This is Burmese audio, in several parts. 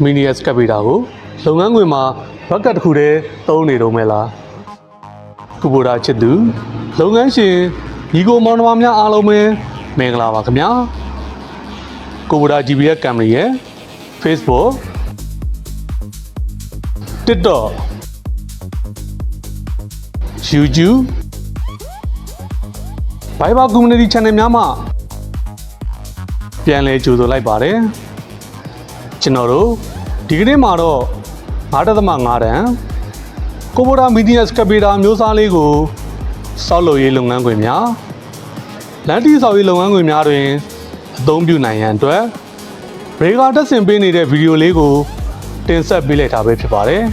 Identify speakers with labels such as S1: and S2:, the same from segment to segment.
S1: mini excavator ကိုလုပ်ငန်းခွင်မှာဘက်ကတ်တစ်ခုတည်းသုံးနေတော့မယ်လားကိုဘိုရာချစ်သူလုပ်ငန်းရှင်ညီကိုမောင်နှမများအားလုံးပဲမင်္ဂလာပါခင်ဗျာကိုဘိုရာ GPS company ရဲ့ Facebook TikTok YouTube Viber Community Channel များမှာပြန်လည်ကြိုဆိုလိုက်ပါတယ်ကျွန်တော်တို့ဒီကနေ့မှာတော့9.5 တန်ကိုဘိုရာ mini excavator မျိုးစားလေးကိုစောက်လုပ်ရေးလုပ်ငန်းခွင်များလမ်းတိဆောက်ရေးလုပ်ငန်းခွင်များတွင်အသုံးပြုနိုင်ရန်အတွက်ရေကာတက်ဆင်ပေးနေတဲ့ဗီဒီယိုလေးကိုတင်ဆက်ပေးလိုက်တာပဲဖြစ်ပါတယ်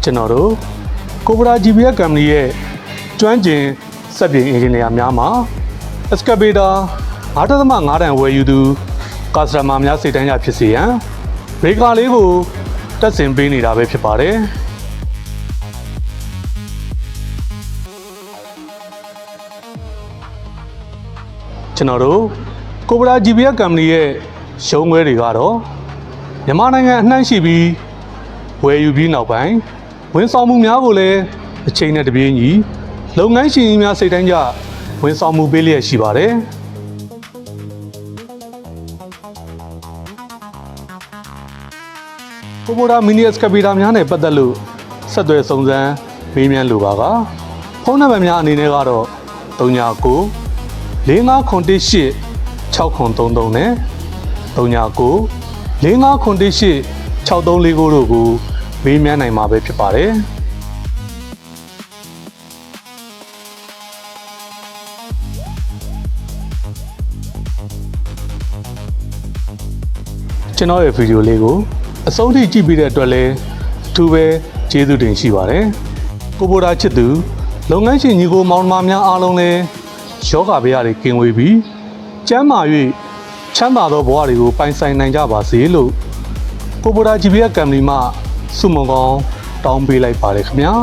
S1: ကျွန်တော်တို့ကိုဘိုရာ GPS company ရဲ့ကျွမ်းကျင်စက်ပြင်အင်ဂျင်နီယာများမှာ excavator 9.5 တန်ဝယ်ယူသူကာစတမာများစိတ်တိုင်းကြဖြစ်စေရန်ရေကာလေးကိုတက်ဆင်ပေးနေတာပဲဖြစ်ပါတယ်ကျွန်တော်တို့ကိုဘိုရာ GPS company ရဲ့ရှုံးခွဲတွေကတော့မြန်မာနိုင်ငံအနှံ့ရှိပြီးဝယ်ယူပြီးနောက်ပိုင်းဝန်ဆောင်မှုများကိုလည်းအချိန်နဲ့တပြေးညီလုပ်ငန်းရှင်ကြီးများစိတ်တိုင်းကြဝန်ဆောင်မှုပေးလျက်ရှိပါတယ်ကိုဘိုရာ mini excavator များနဲ့ပတ်သက်လို့ဆက်သွယ်စုံစမ်းမေးမြန်းလိုပါကဖုန်းနံပါတ်များအနေနဲ့ကတော့39 4518 6033နဲ့39 4518 6349တို့ကိုမေးမြန်းနိုင်မှာပဲဖြစ်ပါတယ်ကျွန်တော်ရဲ့ဗီဒီယိုလေးကိုအဆုံးထိကြည့်ပြီးတဲ့အတွက်လည်းအထူးပဲကျေးဇူးတင်ရှိပါတယ်ကိုဘိုရာချစ်သူလုပ်ငန်းရှင်ညီကိုမောင်နှမများအားလုံးလည်းယောဂဗျာတွေကင်းဝေးပြီးကျန်းမာ၍ချမ်းသာသောဘဝတွေကိုပိုင်ဆိုင်နိုင်ကြပါစေလို့ကိုဘိုရာ GPS company မှဆုမွန်ကောင်းတောင်းပေးလိုက်ပါတယ်ခင်ဗျာ